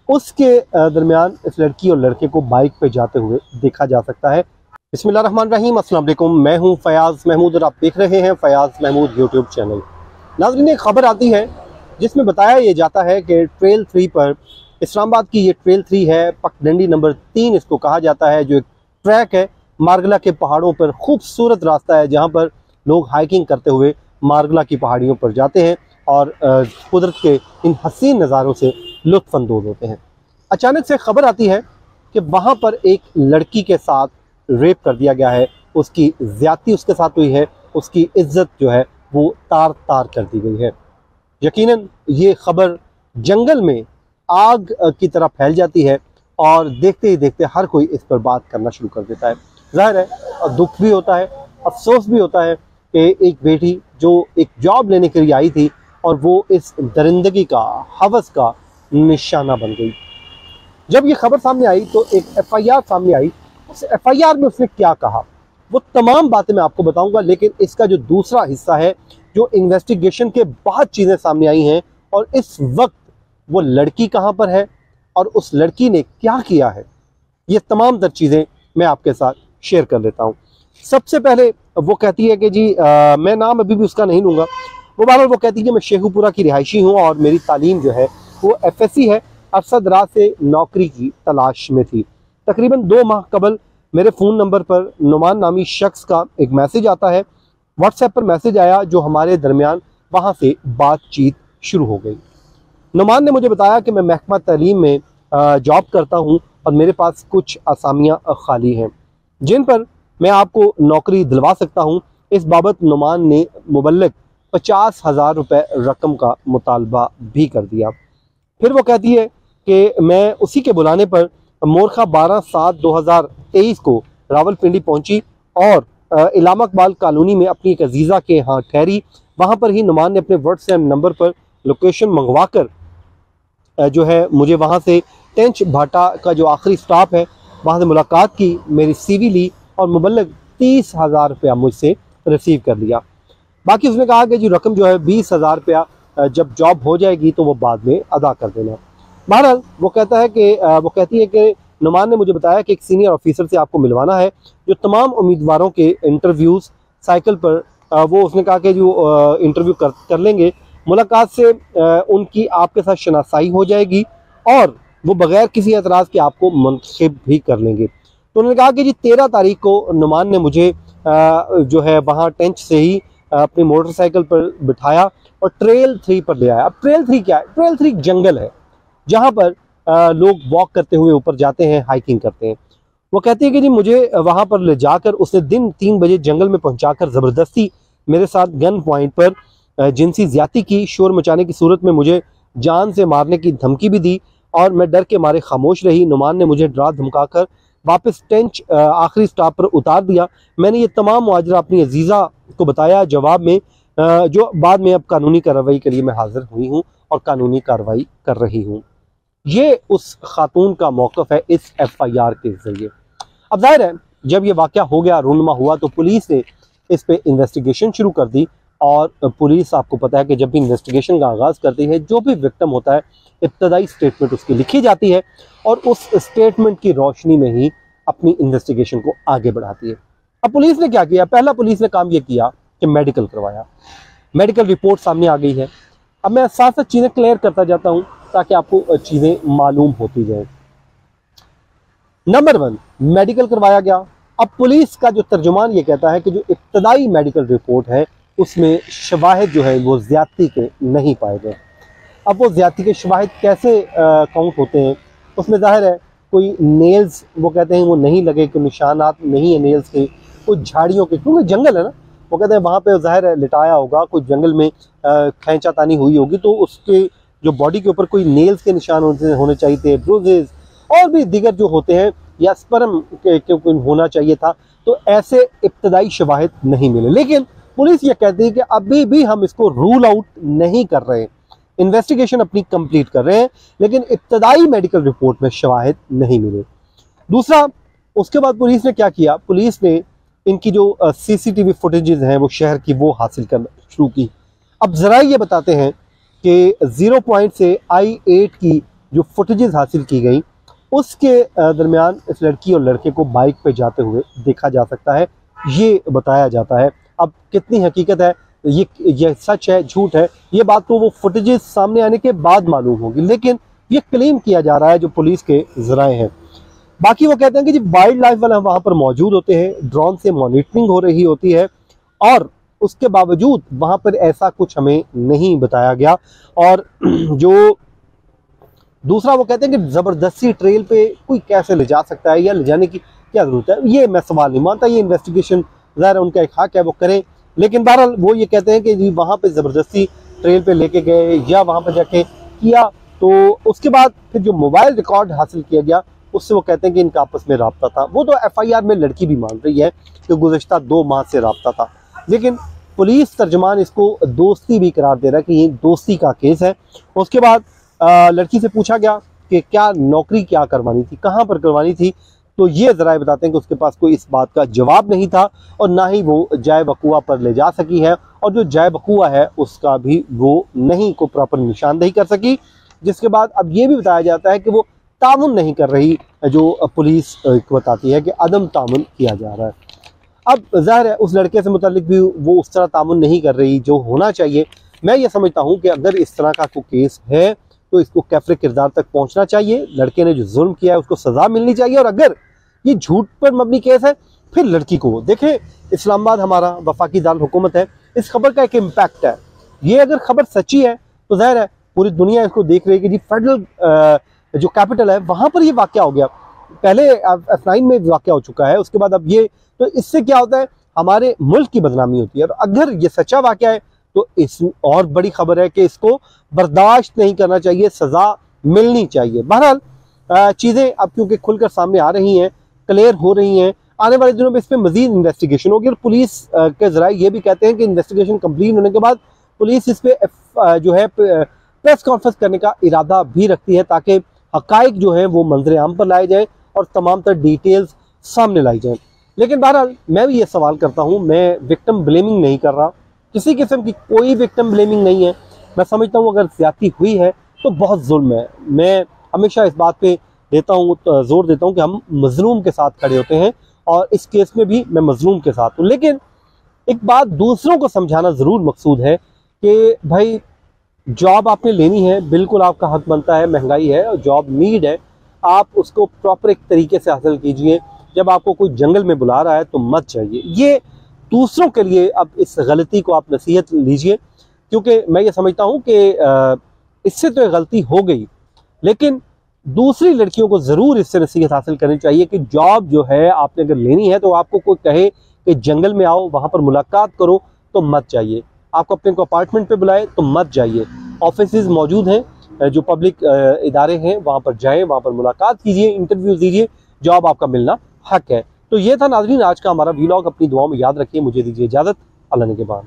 उसके दरमियान इस लड़की और लड़के को बाइक पे जाते हुए देखा जा सकता है। बिस्मिल्लाहिर्रहमानिर्रहीम, अस्सलाम वालेकुम। मैं हूं फयाज महमूद और आप देख रहे हैं फयाज महमूद यूट्यूब चैनल। नाज़रीन, एक खबर आती है जिसमें बताया ये जाता है कि ट्रेल 3 पर, इस्लामाबाद की ये ट्रेल 3 है, पगडंडी नंबर 3 इसको कहा जाता है, जो एक ट्रैक है मारगला के पहाड़ों पर। खूबसूरत रास्ता है जहाँ पर लोग हाइकिंग करते हुए मारगला की पहाड़ियों पर जाते हैं और कुदरत के इन हसीन नज़ारों से लुत्फ़ अंदोज़ होते हैं। अचानक से खबर आती है कि वहाँ पर एक लड़की के साथ रेप कर दिया गया है, उसकी ज़्यादती उसके साथ हुई है, उसकी इज्जत जो है वो तार तार कर दी गई है। यकीनन ये खबर जंगल में आग की तरह फैल जाती है और देखते ही देखते हर कोई इस पर बात करना शुरू कर देता है। ज़ाहिर है, और दुख भी होता है, अफसोस भी होता है कि एक बेटी जो एक जॉब लेने के लिए आई थी और वो इस दरिंदगी का, हवस का निशाना बन गई। जब ये खबर सामने आई तो एक FIR सामने आई। उस FIR में उसने क्या कहा वो तमाम बातें मैं आपको बताऊंगा, लेकिन इसका जो दूसरा हिस्सा है, जो इन्वेस्टिगेशन के बाद चीज़ें सामने आई हैं और इस वक्त वो लड़की कहाँ पर है और उस लड़की ने क्या किया है, ये तमाम तर चीज़ें मैं आपके साथ शेयर कर लेता हूँ। सबसे पहले वो कहती है कि जी मैं नाम अभी भी उसका नहीं लूँगा। वो बार वो कहती है कि मैं शेखुपुरा की रिहायशी हूँ और मेरी तालीम जो है वो FSC है। अरसा दराज से नौकरी की तलाश में थी। तकरीबन 2 माह कबल मेरे फ़ोन नंबर पर नुमान नामी शख्स का एक मैसेज आता है। व्हाट्सएप पर मैसेज आया, जो हमारे दरमियान वहाँ से बातचीत शुरू हो गई। नुमान ने मुझे बताया कि मैं महकमा तालीम में जॉब करता हूँ और मेरे पास कुछ असामियाँ खाली हैं जिन पर मैं आपको नौकरी दिलवा सकता हूँ। इस बाबत नुमान ने मुबल्लिग 50,000 रुपये रकम का मुतालबा भी कर दिया। फिर वो कहती है कि मैं उसी के बुलाने पर मोरखा 12/7/2023 को रावलपिंडी पहुंची और इलामा इकबाल कॉलोनी में अपनी एक अजीज़ा के यहाँ ठहरी। वहाँ पर ही नुमान ने अपने व्हाट्सएप नंबर पर लोकेशन मंगवा कर जो है मुझे वहाँ से टेंच भाटा का जो आखिरी स्टॉप है वहाँ से मुलाकात की, मेरी CV ली और मुबल्लिग 30,000 रुपया मुझसे रिसीव कर लिया। बाकी उसने कहा कि जी रकम जो है 20,000 रुपया जब जॉब हो जाएगी तो वो बाद में अदा कर देना। बहरहाल वो कहती है कि नुमान ने मुझे बताया कि एक सीनियर ऑफिसर से आपको मिलवाना है जो तमाम उम्मीदवारों के इंटरव्यूज़ साइकिल पर वो उसने कहा कि जो इंटरव्यू कर लेंगे, मुलाकात से उनकी आपके साथ शनासाई हो जाएगी और वो बग़ैर किसी एतराज़ के आपको मुंतखब भी कर लेंगे। तो उन्होंने कहा कि जी 13 तारीख को नुमान ने मुझे जो है वहाँ टेंच से ही अपनी मोटरसाइकिल पर बिठाया और ट्रेल 3 पर ले आया। अब ट्रेल 3 क्या है? ट्रेल 3 जंगल है जहाँ पर लोग वॉक करते हुए ऊपर जाते हैं, हाइकिंग करते हैं। वो कहती है कि जी मुझे वहाँ पर ले जाकर उसने दिन 3 बजे जंगल में पहुँचाकर ज़बरदस्ती मेरे साथ गन पॉइंट पर जिनसी ज़्यादती की, शोर मचाने की सूरत में मुझे जान से मारने की धमकी भी दी और मैं डर के मारे खामोश रही। नुमान ने मुझे डरा धमका कर वापस टेंच आखिरी स्टॉप पर उतार दिया। मैंने ये तमाम मुआजरा अपनी अजीज़ा को बताया, जवाब में जो बाद में अब कानूनी कार्रवाई के लिए मैं हाजिर हुई हूँ और कानूनी कार्रवाई कर रही हूँ। ये उस खातून का मौक़िफ़ है इस FIR के ज़रिए। अब जाहिर है जब ये वाक़या हो गया, रूनमा हुआ, तो पुलिस ने इस पर इन्वेस्टिगेशन शुरू कर दी और पुलिस, आपको पता है कि जब भी इन्वेस्टिगेशन का आगाज़ करती है, जो भी विक्टिम होता है इब्तदाई स्टेटमेंट उसकी लिखी जाती है और उस स्टेटमेंट की रोशनी में ही अपनी इन्वेस्टिगेशन को आगे बढ़ाती है। अब पुलिस ने क्या किया? पहला पुलिस ने काम ये किया कि मेडिकल करवाया। मेडिकल रिपोर्ट सामने आ गई है। अब मैं साथ साथ चीज़ें क्लियर करता जाता हूँ ताकि आपको चीज़ें मालूम होती जाए। नंबर 1, मेडिकल करवाया गया। अब पुलिस का जो तर्जुमान ये कहता है कि जो इब्तदाई मेडिकल रिपोर्ट है उसमें शवाहिद जो है वो ज़्यादती के नहीं पाए गए। अब वो ज़्यादती के शवाहिद कैसे काउंट होते हैं? उसमें ज़ाहिर है कोई नेल्स वो कहते हैं वो नहीं लगे, कोई निशानात नहीं है नेल्स के, कुछ झाड़ियों के, क्योंकि जंगल है ना, वो कहते हैं वहाँ पे ज़ाहिर है लिटाया होगा, कुछ जंगल में खींचातानी हुई होगी, तो उसके जो बॉडी के ऊपर कोई नेल्स के निशान होने चाहिए थे, ब्रूजेस और भी दीगर जो होते हैं, या स्पर्म के होना चाहिए था। तो ऐसे इब्तदाई शवाहिद नहीं मिले। लेकिन पुलिस ये कहती है कि अभी भी हम इसको रूल आउट नहीं कर रहे, इन्वेस्टिगेशन अपनी कंप्लीट कर रहे हैं, लेकिन इब्तदाई मेडिकल रिपोर्ट में शवाहिद नहीं मिले। दूसरा, उसके बाद पुलिस ने क्या किया? पुलिस ने इनकी जो CCTV फुटेजेस हैं वो शहर की, वो हासिल करना शुरू की। अब ज़रा ये बताते हैं कि 0 पॉइंट से I-8 की जो फुटेजेस हासिल की गई उसके दरमियान इस लड़की और लड़के को बाइक पे जाते हुए देखा जा सकता है, ये बताया जाता है। अब कितनी हकीकत है, ये सच है झूठ है, ये बात तो वो फुटेजेस सामने आने के बाद मालूम होगी, लेकिन ये क्लेम किया जा रहा है जो पुलिस के जराए हैं। बाकी वो कहते हैं कि जी वाइल्ड लाइफ वाले वहाँ पर मौजूद होते हैं, ड्रोन से मॉनिटरिंग हो रही होती है और उसके बावजूद वहाँ पर ऐसा कुछ हमें नहीं बताया गया। और जो दूसरा वो कहते हैं कि ज़बरदस्ती ट्रेल पे कोई कैसे ले जा सकता है या ले जाने की क्या ज़रूरत है, ये मैं सवाल नहीं मानता। ये इन्वेस्टिगेशन ज़ाहिर उनका एक हक है, वो करें, लेकिन बहरहाल वो ये कहते हैं कि जी वहाँ पे ज़बरदस्ती ट्रेल पे लेके गए या वहाँ पर जाके किया, तो उसके बाद फिर जो मोबाइल रिकॉर्ड हासिल किया गया उससे वो कहते हैं कि इनका आपस में रब्ता था। वो तो FIR में लड़की भी मान रही है कि गुज़श्ता 2 माह से रब्ता था, लेकिन पुलिस तर्जमान इसको दोस्ती भी करार दे रहा है कि ये दोस्ती का केस है। उसके बाद लड़की से पूछा गया कि क्या नौकरी क्या करवानी थी, कहाँ पर करवानी थी, तो ये ज़राए बताते हैं कि उसके पास कोई इस बात का जवाब नहीं था और ना ही वो जाए बकुआ पर ले जा सकी है, और जो जाए बकुआ है उसका भी वो नहीं को प्रॉपर निशानदेही कर सकी। जिसके बाद अब ये भी बताया जाता है कि वो तामुन नहीं कर रही, जो पुलिस बताती है कि अदम तामुन किया जा रहा है। अब ज़ाहिर है उस लड़के से मुतालिक भी वो उस तरह तामुन नहीं कर रही जो होना चाहिए। मैं ये समझता हूँ कि अगर इस तरह का कोई केस है तो इसको कैफरे किरदार तक पहुँचना चाहिए, लड़के ने जो जुल्म किया है उसको सज़ा मिलनी चाहिए, और अगर ये झूठ पर मबनी केस है फिर लड़की को देखें। इस्लामाबाद हमारा वफाकी दारुल हुकूमत है, इस खबर का एक इम्पैक्ट है। ये अगर खबर सच्ची है तो ज़ाहिर है पूरी दुनिया इसको देख रही है कि जी फेडरल जो कैपिटल है वहाँ पर ये वाक़या हो गया, पहले F9 में वाक़या हो चुका है, उसके बाद अब ये, तो इससे क्या होता है हमारे मुल्क की बदनामी होती है। और अगर ये सच्चा वाक़या है तो इस और बड़ी खबर है कि इसको बर्दाश्त नहीं करना चाहिए, सज़ा मिलनी चाहिए। बहरहाल चीज़ें अब क्योंकि खुलकर सामने आ रही हैं, क्लियर हो रही हैं, आने वाले दिनों में इस पर मज़ीद इन्वेस्टिगेशन होगी। और पुलिस के ज़राए ये भी कहते हैं कि इन्वेस्टिगेशन कंप्लीट होने के बाद पुलिस इस पर जो है प्रेस कॉन्फ्रेंस करने का इरादा भी रखती है, ताकि हक़ाइक़ जो है वो मंजर आम पर लाए जाएँ और तमाम तर डिटेल्स सामने लाई जाएँ। लेकिन बहरहाल मैं भी ये सवाल करता हूँ, मैं विक्टिम ब्लेमिंग नहीं कर रहा, किसी किस्म की कोई विक्टिम ब्लेमिंग नहीं है। मैं समझता हूँ अगर ज़्यादती हुई है तो बहुत जुल्म है। मैं हमेशा इस बात पे देता हूँ, जोर देता हूँ कि हम मजलूम के साथ खड़े होते हैं, और इस केस में भी मैं मजलूम के साथ हूँ। लेकिन एक बात दूसरों को समझाना ज़रूर मकसूद है कि भाई जॉब आपने लेनी है, बिल्कुल आपका हक बनता है, महंगाई है और जॉब नीड है, आप उसको प्रॉपर एक तरीके से हासिल कीजिए। जब आपको कोई जंगल में बुला रहा है तो मत जाइए। ये दूसरों के लिए अब इस गलती को आप नसीहत लीजिए, क्योंकि मैं ये समझता हूँ कि इससे तो एक गलती हो गई, लेकिन दूसरी लड़कियों को ज़रूर इससे नसीहत हासिल करनी चाहिए कि जॉब जो है आपने अगर लेनी है तो आपको कोई कहे कि जंगल में आओ, वहाँ पर मुलाकात करो, तो मत जाइए। आपको अपने को अपार्टमेंट पे बुलाए तो मत जाइए। ऑफिसेज मौजूद हैं, जो पब्लिक इदारे हैं वहाँ पर जाएँ, वहाँ पर मुलाकात कीजिए, इंटरव्यू दीजिए, जॉब आपका मिलना हक है। तो ये था नाज़रीन आज का हमारा व्लॉग। अपनी दुआओं में याद रखिए। मुझे दीजिए इजाज़त। अल्लाह ने के बाद।